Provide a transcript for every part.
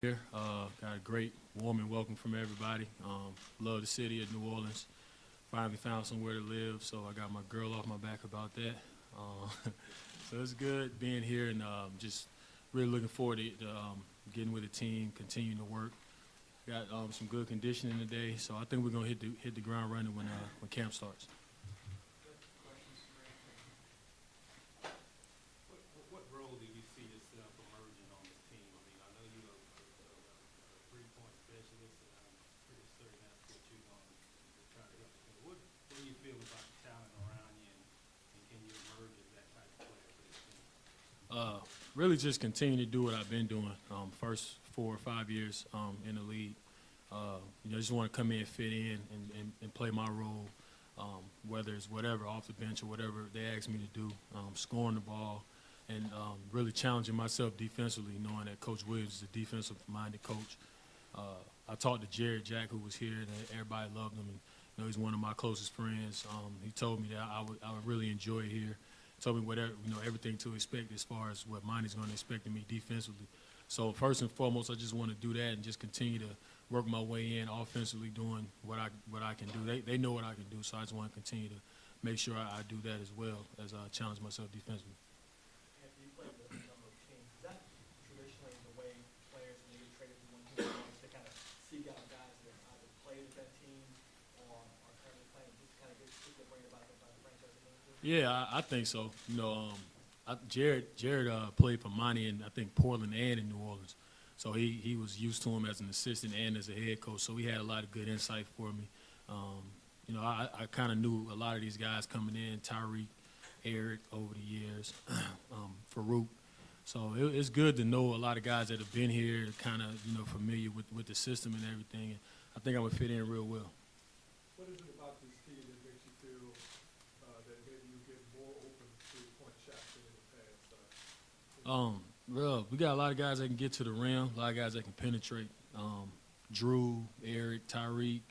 Here, got a great, warm and welcome from everybody. Love the city of New Orleans. Finally found somewhere to live, so I got my girl off my back about that. So it's good being here and just really looking forward to getting with the team, continuing to work. Got some good conditioning today, so I think we're gonna hit the ground running when camp starts. What role do you see yourself emerging on this team? I mean, I know you're a three-point specialist, and I'm pretty certain that's what you're going to try to help. What do you feel about the talent around you, and can you emerge as that type of player for this team? Really just continue to do what I've been doing. First 4 or 5 years in the league. Just want to come in, fit in, and play my role, whether it's whatever, off the bench or whatever they ask me to do, scoring the ball, and really challenging myself defensively, knowing that Coach Williams is a defensive-minded coach. I talked to Jared Jack, who was here, and everybody loved him. And, he's one of my closest friends. He told me that I would really enjoy it here. Told me whatever, everything to expect as far as what Monty's going to expect of me defensively. So first and foremost, I just want to do that and just continue to work my way in offensively, doing what I can do. They know what I can do, so I just want to continue to make sure I do that as well as I challenge myself defensively. After you played with a number of teams, is that traditionally the way players when you traded from one team to another to kind of seek out guys that have either played with that team or are currently playing, just kind of get their brain about the franchise they're going to? Yeah, I think so. Jared played for Monty in I think Portland and in New Orleans, so he was used to him as an assistant and as a head coach. So he had a lot of good insight for me. I kind of knew a lot of these guys coming in, Tyreek, Eric over the years, Farouk. So it's good to know a lot of guys that have been here, kind of familiar with the system and everything. And I think I would fit in real well. What is it about this team that makes you feel that maybe you get more open three-point shots than in the past? Well, we got a lot of guys that can get to the rim, a lot of guys that can penetrate. Drew, Eric, Tyreek,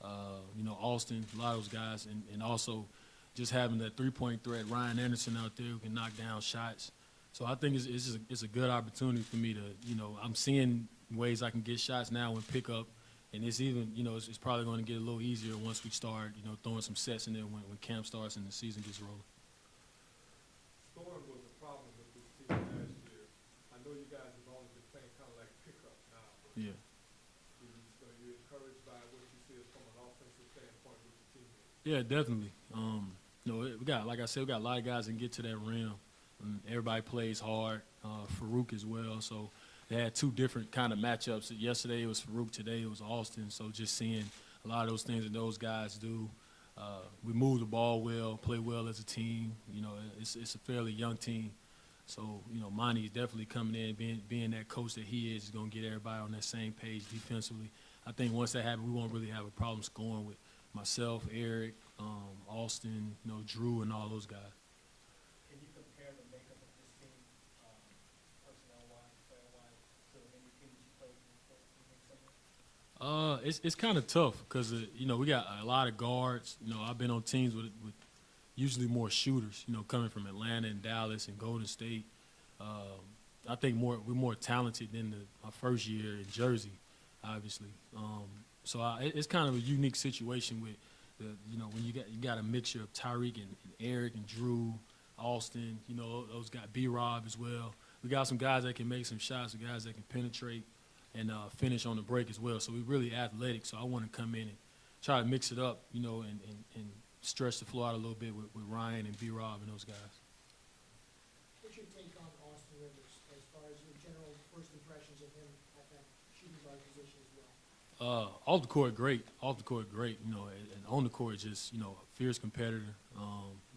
Austin, a lot of those guys, and also just having that three-point threat, Ryan Anderson out there who can knock down shots. So I think it's a good opportunity for me to, I'm seeing ways I can get shots now and pick up, and it's even, it's probably going to get a little easier once we start, throwing some sets in there when camp starts and the season gets rolling. Scoring was a problem with this team last year. I know you guys have only been playing kind of like pickup now. But Yeah. You're encouraged by what you see from an offensive standpoint with the team. Yeah, definitely. We got, like I said, we got a lot of guys that can get to that rim. And everybody plays hard. Farouk as well. So they had two different kind of matchups. Yesterday it was Farouk. Today it was Austin. So just seeing a lot of those things that those guys do. We move the ball well, play well as a team. It's a fairly young team. So, Monty's definitely coming in, being that coach that he is going to get everybody on that same page defensively. I think once that happens, we won't really have a problem scoring with myself, Eric, Austin, Drew, and all those guys. Can you compare the makeup of this team, personnel-wise, player-wise, to any team that you played with before? It's kind of tough because we got a lot of guards. I've been on teams with usually more shooters. Coming from Atlanta and Dallas and Golden State. I think we're more talented than our first year in Jersey, obviously. It's kind of a unique situation with when you got a mixture of Tyreek and Eric and Drew, Austin. Those got B-Rob as well. We got some guys that can make some shots, some guys that can penetrate and finish on the break as well. So we're really athletic. So I want to come in and try to mix it up, and stretch the floor out a little bit with Ryan and B-Rob and those guys. What's your take on Austin Rivers as far as your general first impressions of him at that shooting guard position as well? Off the court, great. Off the court, great. And on the court, just a fierce competitor,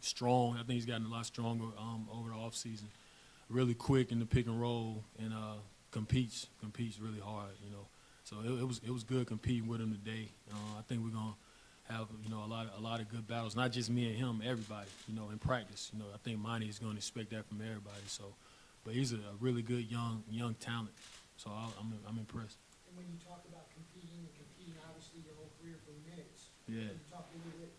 strong. I think he's gotten a lot stronger over the offseason. Really quick in the pick and roll, and competes really hard. So it was good competing with him today. I think we're gonna have a lot of good battles. Not just me and him, everybody. In practice. I think Monty is going to expect that from everybody. So, but he's a really good young talent. So I'm impressed. And when you talk about competing obviously your whole career for minutes. Yeah. You talk a little bit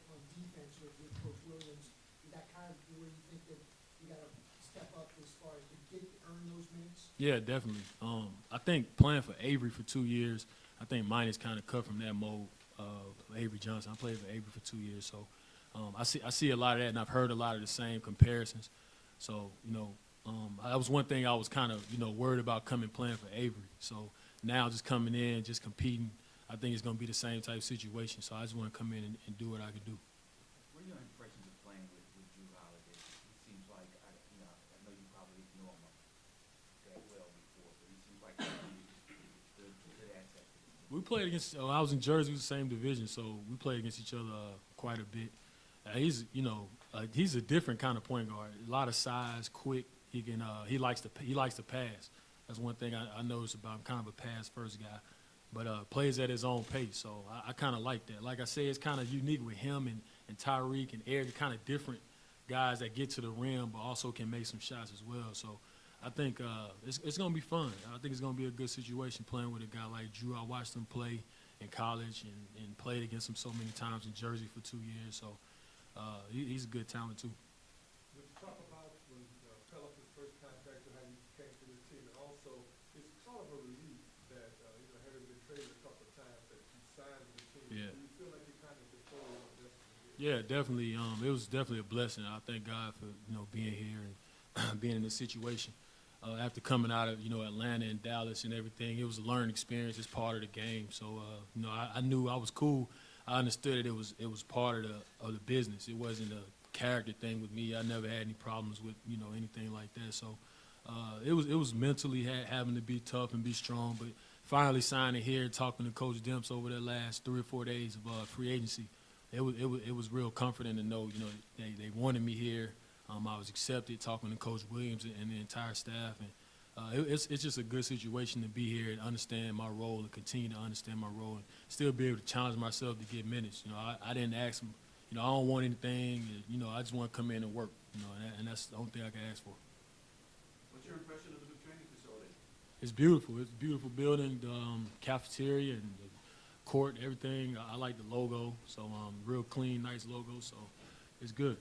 on defense with Coach Williams. Is that kind of where you think that you got to step up as far as to earn those minutes? Yeah, definitely. I think playing for Avery for 2 years, I think mine is kind of cut from that mold of Avery Johnson. I played for Avery for 2 years, so I see a lot of that, and I've heard a lot of the same comparisons. So, that was one thing I was kind of, worried about coming playing for Avery. So now just coming in, just competing, I think it's going to be the same type of situation. So I just want to come in and do what I can do. What are your impressions of playing with Drew Holiday? It seems like, I know you probably didn't know him that well before, but he seems like a good asset. We played against. I was in Jersey, the same division, so we played against each other quite a bit. He's a different kind of point guard. A lot of size, quick. He likes to pass. That's one thing I noticed about him. Kind of a pass first guy, but plays at his own pace. So I kind of like that. Like I say, it's kind of unique with him and Tyreek and Eric. Kind of different guys that get to the rim, but also can make some shots as well. So I think it's going to be fun. I think it's going to be a good situation playing with a guy like Drew. I watched him play in college and played against him so many times in Jersey for 2 years. So he's a good talent too. Would you talk about when Pelicans first contacted how you came to this team, and also it's sort of a relief that having been traded a couple of times that you signed with the team. Yeah. Do you feel like you kind of control your destiny here? Yeah, definitely. It was definitely a blessing. I thank God for being here and being in this situation. After coming out of Atlanta and Dallas and everything, it was a learning experience. It's part of the game. So I knew I was cool. I understood it was part of the business. It wasn't a character thing with me. I never had any problems with anything like that. So it was mentally having to be tough and be strong. But finally signing here, talking to Coach Demps over the last 3 or 4 days of free agency, it was real comforting to know they wanted me here. I was accepted, talking to Coach Williams and the entire staff, and it's just a good situation to be here and understand my role and continue to understand my role and still be able to challenge myself to get minutes. I didn't ask them. I don't want anything. I just want to come in and work. And that's the only thing I can ask for. What's your impression of the new training facility? It's beautiful. It's a beautiful building, the cafeteria and the court, everything. I like the logo. So real clean, nice logo. So it's good.